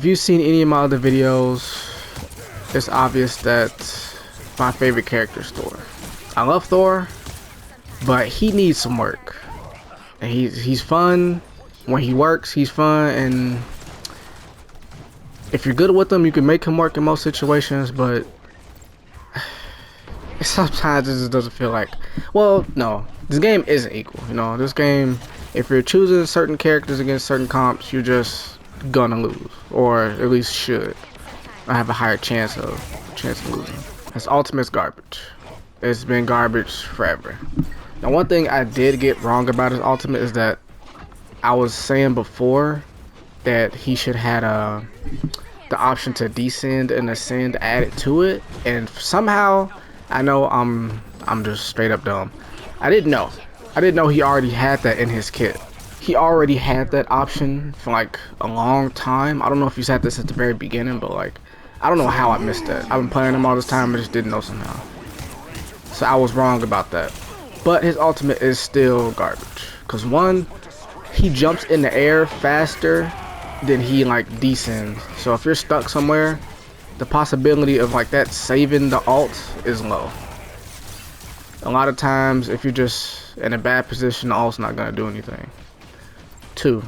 if you've seen any of my other videos, it's obvious that my favorite character is Thor. I love Thor, but he needs some work. And he's fun when he works. He's fun, and if you're good with him, you can make him work in most situations. But sometimes it just doesn't feel like. Well, no, this game isn't equal. You know, this game, if you're choosing certain characters against certain comps, you're just gonna lose, or at least should. I have a higher chance of losing. His ultimate's garbage. It's been garbage forever. Now, one thing I did get wrong about his ultimate is that I was saying before that he should have the option to descend and ascend added to it, and somehow I know I'm just straight up dumb. I didn't know he already had that in his kit. He already had that option for like a long time. I don't know if he's had this at the very beginning, but like I don't know how I missed that. I've been playing him all this time, I just didn't know somehow. So I was wrong about that. But his ultimate is still garbage. Cause one, he jumps in the air faster than he like descends. So if you're stuck somewhere, the possibility of like that saving the ult is low. A lot of times if you're just in a bad position, the ult's not gonna do anything. Two,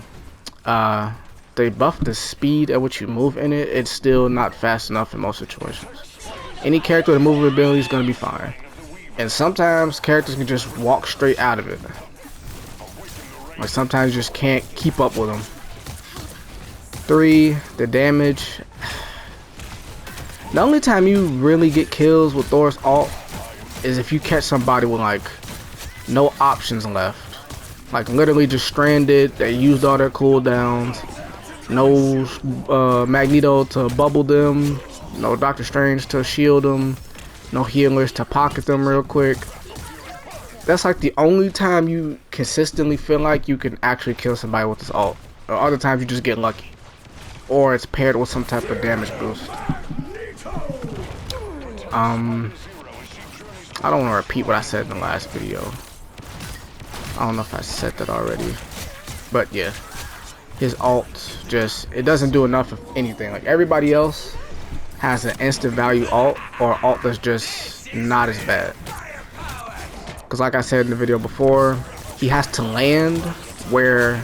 they buff the speed at which you move in it. It's still not fast enough in most situations. Any character with a movement ability is gonna be fine. And sometimes characters can just walk straight out of it. Like sometimes you just can't keep up with them. Three, the damage. The only time you really get kills with Thor's ult is if you catch somebody with like no options left. Like literally just stranded, they used all their cooldowns. No Magneto to bubble them. No Doctor Strange to shield them. No healers to pocket them real quick. That's like the only time you consistently feel like you can actually kill somebody with this ult. Or other times you just get lucky. Or it's paired with some type of damage boost. I don't want to repeat what I said in the last video. I don't know if I said that already. But yeah. His ult just, it doesn't do enough of anything. Like everybody else has an instant value ult, or ult that's just not as bad. Because like I said in the video before, he has to land where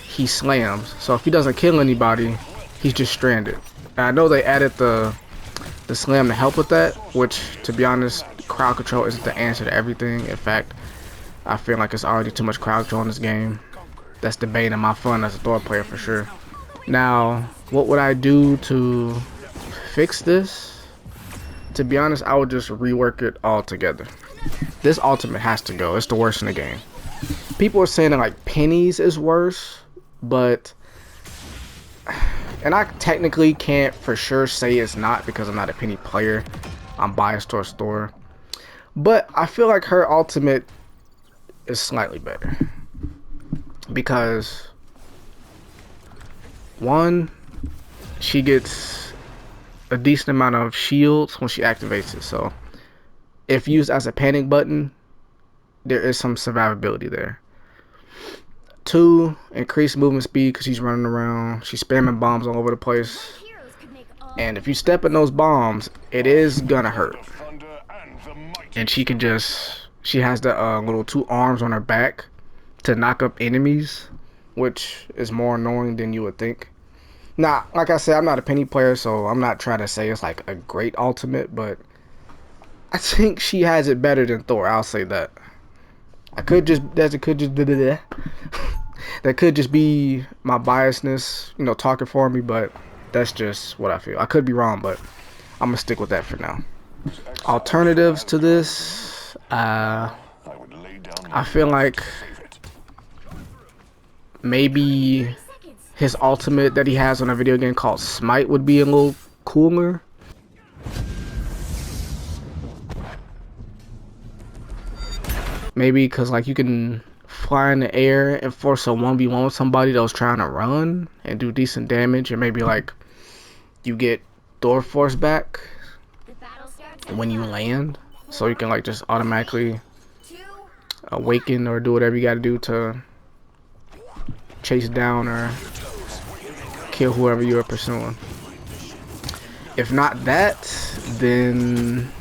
he slams. So if he doesn't kill anybody, he's just stranded. And I know they added the slam to help with that, which to be honest, crowd control isn't the answer to everything. In fact, I feel like it's already too much crowd control in this game. That's the bane of my fun as a Thor player for sure. Now, what would I do to fix this? To be honest, I would just rework it all together. This ultimate has to go. It's the worst in the game. People are saying that like pennies is worse, but and I technically can't for sure say it's not because I'm not a penny player. I'm biased towards Thor. But I feel like her ultimate is slightly better. Because one, she gets a decent amount of shields when she activates it. So if used as a panic button, there is some survivability there. Two, increased movement speed because she's running around. She's spamming bombs all over the place. And if you step in those bombs, it is gonna hurt. And she can just, she has the little two arms on her back to knock up enemies, which is more annoying than you would think. Now, like I said, I'm not a penny player, so I'm not trying to say it's like a great ultimate, but I think she has it better than Thor. I'll say that. That could just be my biasness, you know, talking for me, but that's just what I feel. I could be wrong, but I'm gonna stick with that for now. Alternatives to this, I feel like maybe his ultimate that he has on a video game called Smite would be a little cooler. Maybe because like you can fly in the air and force a 1v1 with somebody that was trying to run and do decent damage, and maybe like you get Thor force back when you land, so you can like just automatically awaken or do whatever you got to do to chase down or kill whoever you are pursuing. If not that, then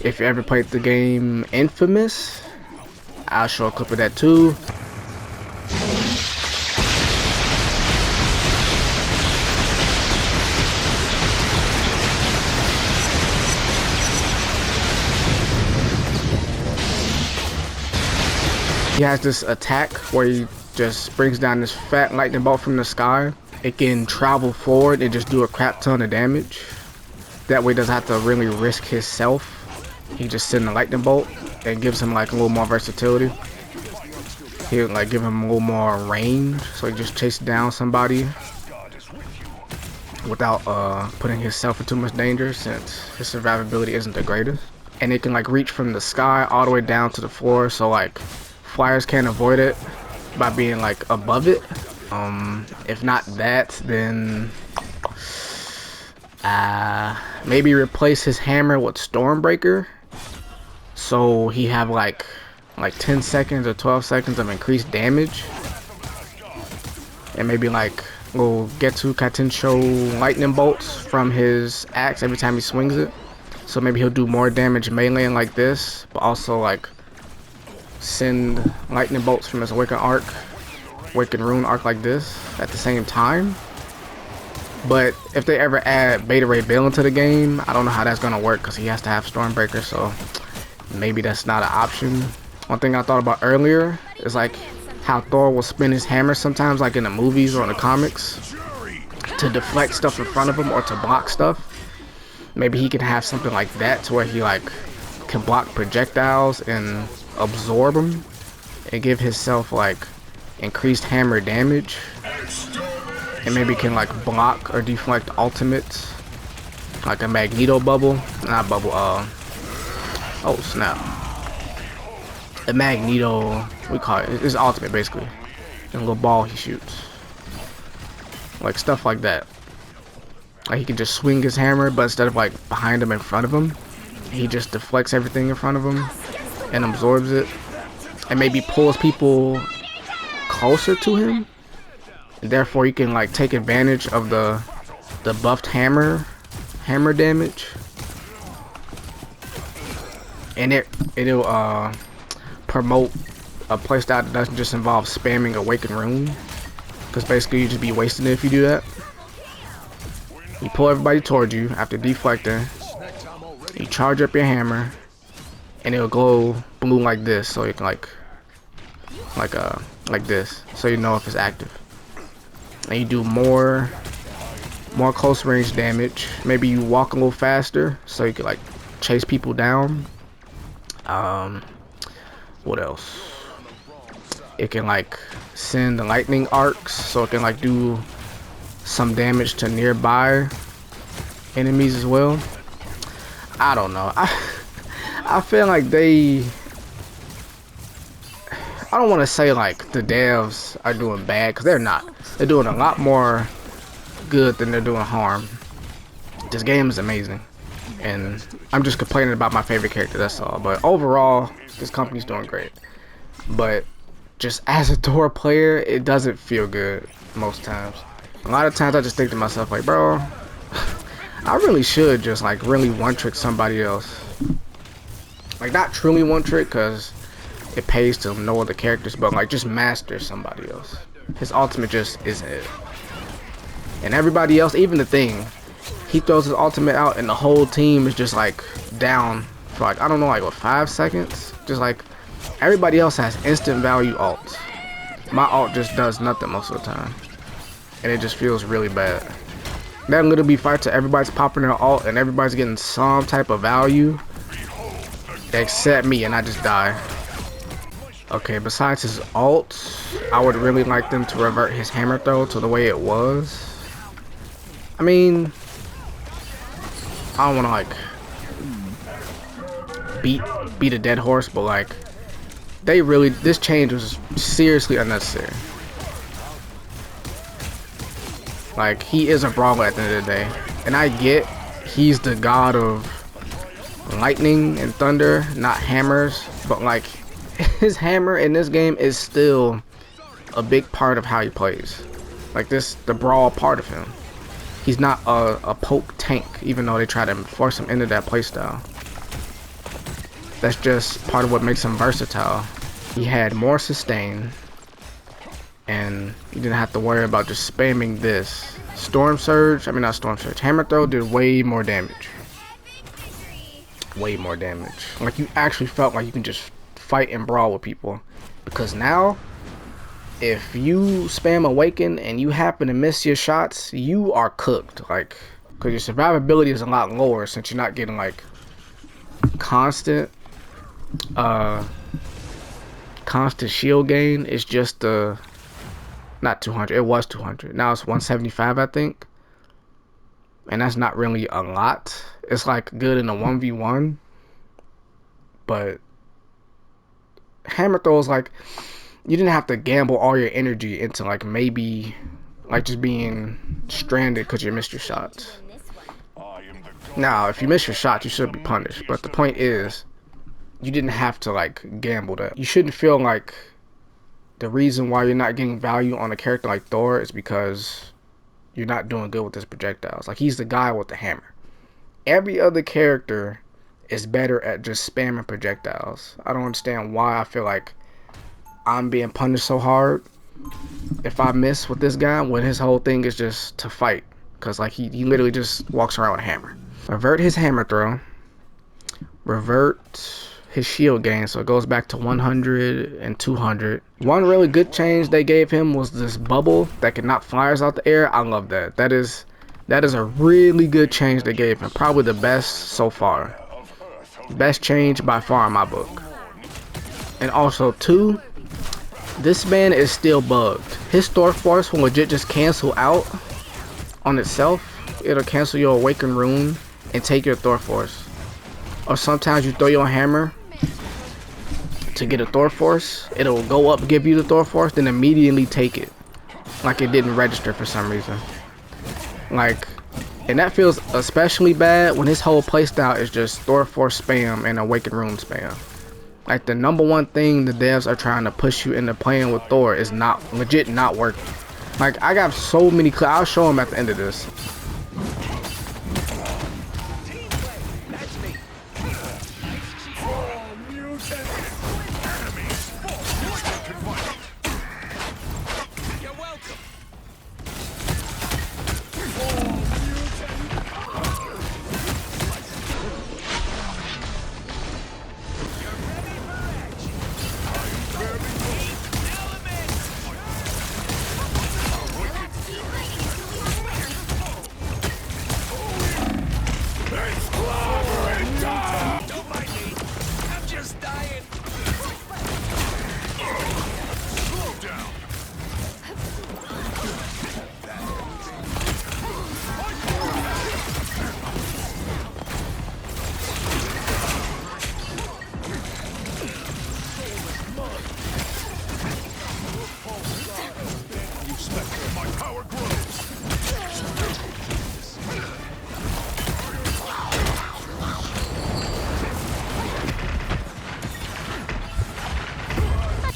if you ever played the game Infamous, I'll show a clip of that too. He has this attack where he just brings down this fat lightning bolt from the sky. It can travel forward and just do a crap ton of damage. That way he doesn't have to really risk himself. He just sends a lightning bolt and gives him like a little more versatility. He'll like give him a little more range, so he just chases down somebody without putting himself in too much danger, since his survivability isn't the greatest. And it can like reach from the sky all the way down to the floor, so like flyers can't avoid it by being like above it. If not that, then maybe replace his hammer with Stormbreaker, so he have like 10 seconds or 12 seconds of increased damage, and maybe like little Getsu Katensho lightning bolts from his axe every time he swings it. So maybe he'll do more damage meleeing like this, but also like send lightning bolts from his Awaken rune arc like this at the same time. But if they ever add Beta Ray Bill into the game, I don't know how that's gonna work, because he has to have Stormbreaker, so maybe that's not an option. One thing I thought about earlier is like how Thor will spin his hammer sometimes, like in the movies or in the comics, to deflect stuff in front of him or to block stuff. Maybe he can have something like that, to where he like can block projectiles and absorb them and give himself like increased hammer damage, and maybe can like block or deflect ultimates, like a Magneto bubble, not bubble, oh snap, a Magneto, we call it, it's ultimate basically, and a little ball he shoots, like stuff like that. Like he can just swing his hammer, but instead of like behind him, in front of him, he just deflects everything in front of him and absorbs it, and maybe pulls people closer to him, and therefore you can like take advantage of the buffed hammer damage, and it'll promote a playstyle that doesn't just involve spamming Awaken rune, because basically you just be wasting it if you do that. You pull everybody towards you after deflecting, you charge up your hammer, and it'll glow blue like this, so you can like this, so you know if it's active. And you do more close range damage. Maybe you walk a little faster, so you can like chase people down. What else? It can like send the lightning arcs, so it can like do some damage to nearby enemies as well. I don't know. I feel like I don't want to say like the devs are doing bad, because they're not. They're doing a lot more good than they're doing harm. This game is amazing, and I'm just complaining about my favorite character, that's all. But overall, this company's doing great. But just as a Thor player, it doesn't feel good most times. A lot of times I just think to myself like, bro, I really should just like really one-trick somebody else. Like not truly one-trick, because it pays to know other characters, but like just master somebody else. His ultimate just isn't it. And everybody else, even the Thing, he throws his ultimate out and the whole team is just like down for like, I don't know, like what, 5 seconds? Just like everybody else has instant value ults. My ult just does nothing most of the time, and it just feels really bad. That literally fight to everybody's popping their ult and everybody's getting some type of value except me, and I just die. Okay, besides his ult, I would really like them to revert his hammer throw to the way it was. I mean, I don't want to like beat a dead horse, but like this change was seriously unnecessary. Like, he is a brawler at the end of the day, and I get he's the god of lightning and thunder, not hammers, but like his hammer in this game is still a big part of how he plays. Like this, the brawl part of him. He's not a poke tank, even though they try to force him into that playstyle. That's just part of what makes him versatile. He had more sustain, and you didn't have to worry about just spamming this. Storm Surge, I mean not Storm Surge, Hammer Throw did way more damage. Way more damage. Like you actually felt like you can just fight and brawl with people. Because now, if you spam Awaken and you happen to miss your shots, you are cooked. Like, because your survivability is a lot lower since you're not getting like constant shield gain. It's just not 200, it was 200, now it's 175 I think, and that's not really a lot. It's like good in a 1v1, but hammer throws, like, you didn't have to gamble all your energy into like maybe like just being stranded because you missed your shots. Now if you miss your shots you should be punished, but the point is you didn't have to like gamble that. You shouldn't feel like the reason why you're not getting value on a character like Thor is because you're not doing good with his projectiles. Like, he's the guy with the hammer. Every other character is better at just spamming projectiles. I don't understand why I feel like I'm being punished so hard if I miss with this guy when his whole thing is just to fight. Because like he literally just walks around with a hammer. Revert his hammer throw. Revert his shield gain, so it goes back to 100 and 200. One really good change they gave him was this bubble that can knock flyers out the air. I love that. That is a really good change they gave him. Probably the best so far. Best change by far in my book. And also two, this man is still bugged. His Thor Force will legit just cancel out on itself. It'll cancel your Awaken rune and take your Thor Force. Or sometimes you throw your hammer to get a Thor Force, it'll go up, give you the Thor Force, then immediately take it. Like it didn't register for some reason. Like, and that feels especially bad when his whole playstyle is just Thor Force spam and Awaken rune spam. Like, the #1 thing the devs are trying to push you into playing with Thor is not legit not working. Like, I got so many clips. I'll show them at the end of this.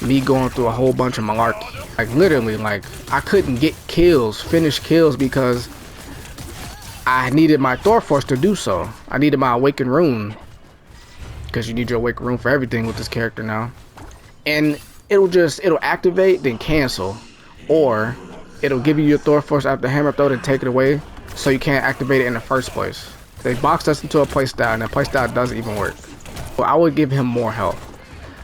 Me going through a whole bunch of malarkey. Like, literally, like, I couldn't get kills, finish kills, because I needed my Thor Force to do so. I needed my Awaken rune, because you need your Awaken rune for everything with this character now. And it'll activate, then cancel. Or it'll give you your Thor Force after hammer throw, then take it away, so you can't activate it in the first place. They boxed us into a playstyle, and that playstyle doesn't even work. Well, I would give him more health.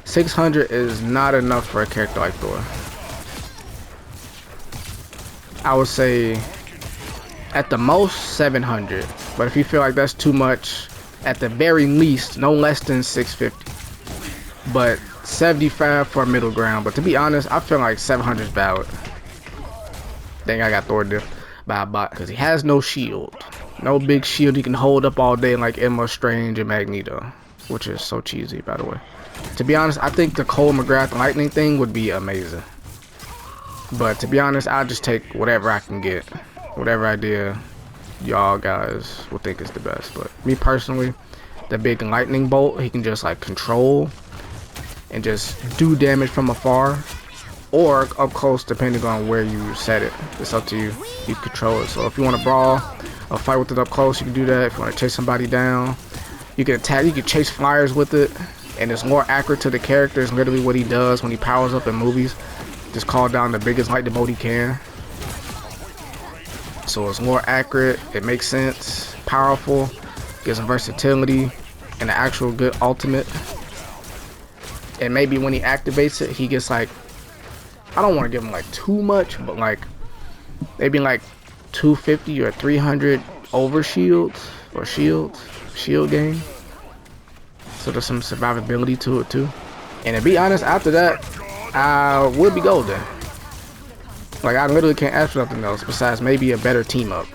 600 is not enough for a character like Thor. I would say at the most 700, but if you feel like that's too much, at the very least no less than 650, but 75 for a middle ground. But to be honest, I feel like 700 is valid. Dang, I got Thor diff by a bot because he has no shield, no big shield he can hold up all day like Emma, Strange, and Magneto, which is so cheesy, by the way. To be honest, I think the Cole McGrath lightning thing would be amazing. But to be honest, I'll just take whatever I can get. Whatever idea y'all guys will think is the best. But me personally, the big lightning bolt, he can just like control and just do damage from afar. or up close depending on where you set it. It's up to you. You control it. So if you want to brawl or fight with it up close, you can do that. If you want to chase somebody down, you can attack. You can chase flyers with it, and it's more accurate to the character. It's literally what he does when he powers up in movies. Just call down the biggest lightning bolt he can. So it's more accurate. It makes sense. Powerful. Gives him versatility and an actual good ultimate. And maybe when he activates it, he gets like, I don't want to give him like too much, but like maybe like 250 or 300 over shields or shield gain. So there's some survivability to it too. And to be honest, after that, I would be golden. Like I literally can't ask for nothing else besides maybe a better team up.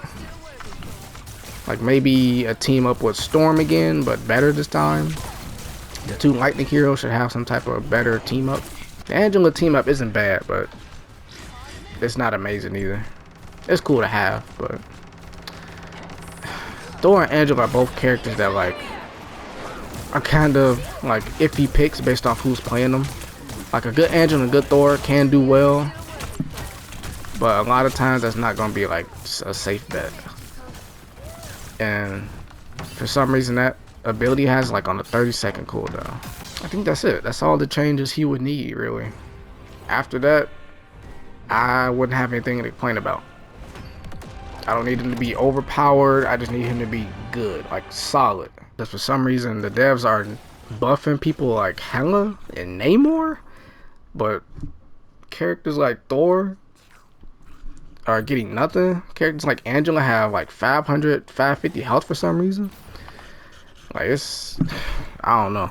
Like maybe a team up with Storm again, but better this time. The two lightning heroes should have some type of better team up. The Angela team up isn't bad, but it's not amazing either. It's cool to have, but Thor and Angela are both characters that like are kind of like iffy picks based off who's playing them. Like a good Angela and a good Thor can do well, but a lot of times that's not gonna be like a safe bet. And for some reason that ability has like on a 30-second cooldown. I think that's it. That's all the changes he would need really. After that, I wouldn't have anything to complain about. I don't need him to be overpowered. I just need him to be good, like solid. Because for some reason the devs are buffing people like Hela and Namor, but characters like Thor are getting nothing. Characters like Angela have like 500, 550 health for some reason. Like it's, I don't know.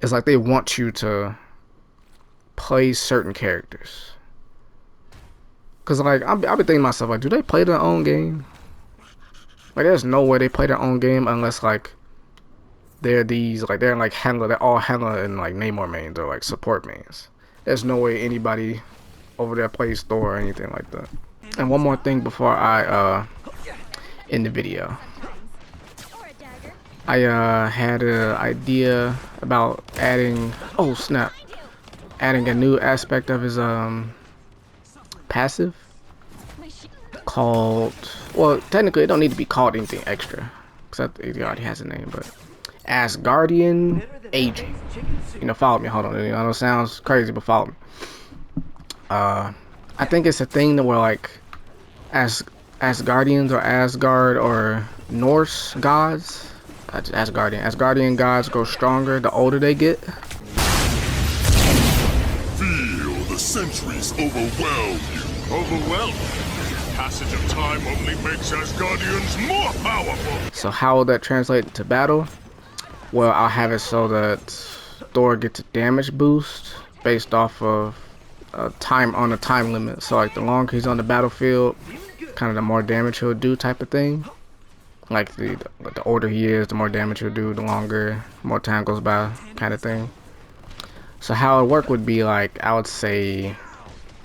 It's like they want you to play certain characters. Cause like I've been thinking to myself, like, do they play their own game? Like there's no way they play their own game unless like they're like Hela, they're all Hela and like Namor mains or like support mains. There's no way anybody over there plays Thor or anything like that. And one more thing before I end the video. I had an idea about adding, oh snap, adding a new aspect of his passive called, well technically it don't need to be called anything extra except he already has a name, but Asgardian aging. You know, follow me, hold on, you know, it sounds crazy, but follow me. I think it's a thing that where like Asgardians or Asgard or Norse gods, Asgardian gods grow stronger the older they get. Feel the centuries overwhelm you. Overwhelm? Passage of time only makes Asgardians more powerful. So how will that translate to battle? Well, I'll have it so that Thor gets a damage boost based off of a time limit. So like the longer he's on the battlefield, kind of the more damage he'll do type of thing. Like the older he is, the more damage he'll do, the longer, more time goes by kind of thing. So how it work would be like, I would say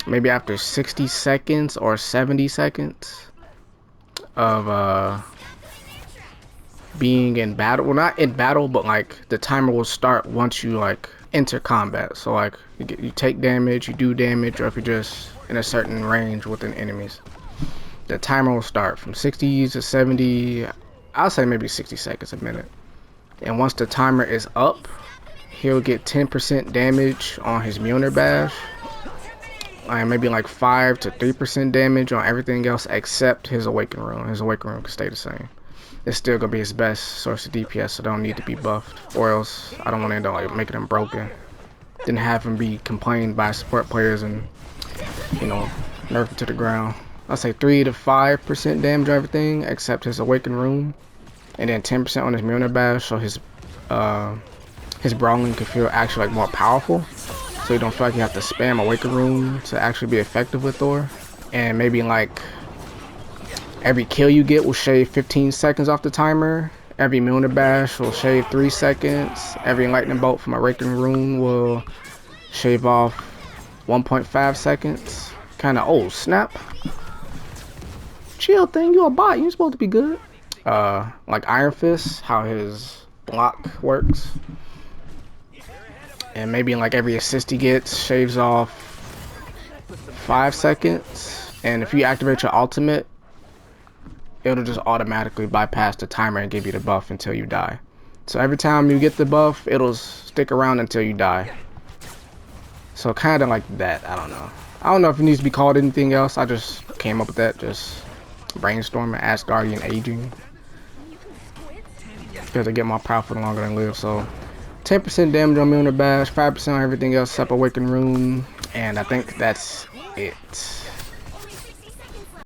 maybe after 60 seconds or 70 seconds of being in battle, well not in battle, but like the timer will start once you like enter combat. So like you take damage, you do damage, or if you're just in a certain range within enemies, the timer will start from 60 to 70. I'll say maybe 60 seconds, a minute. And once the timer is up, he'll get 10% damage on his Mjolnir bash, and maybe like 5 to 3% damage on everything else except his Awaken rune. His Awaken rune can stay the same. It's still gonna be his best source of DPS, so don't need to be buffed, or else I don't want to end up like making him broken. Then have him be complained by support players and, you know, nerfed to the ground. I'll say 3 to 5% damage on everything except his Awaken rune, and then 10% on his Mjolnir bash, so his brawling can feel actually like more powerful. So you don't feel like you have to spam Awaken rune to actually be effective with Thor. And maybe like every kill you get will shave 15 seconds off the timer. Every Mjolnir bash will shave 3 seconds. Every lightning bolt from Awaken rune will shave off 1.5 seconds. Kind of, oh snap. Chill thing, you a bot, you supposed to be good. Like Iron Fist, how his block works. And maybe like every assist he gets shaves off 5 seconds, and if you activate your ultimate, it'll just automatically bypass the timer and give you the buff until you die. So every time you get the buff, it'll stick around until you die. So kind of like that. I don't know if it needs to be called anything else. I just came up with that, just brainstorming, Asgardian aging, because I get more powerful the longer I live. So 10% damage on Milner Bash, 5% on everything else except Awaken Rune, and I think that's it.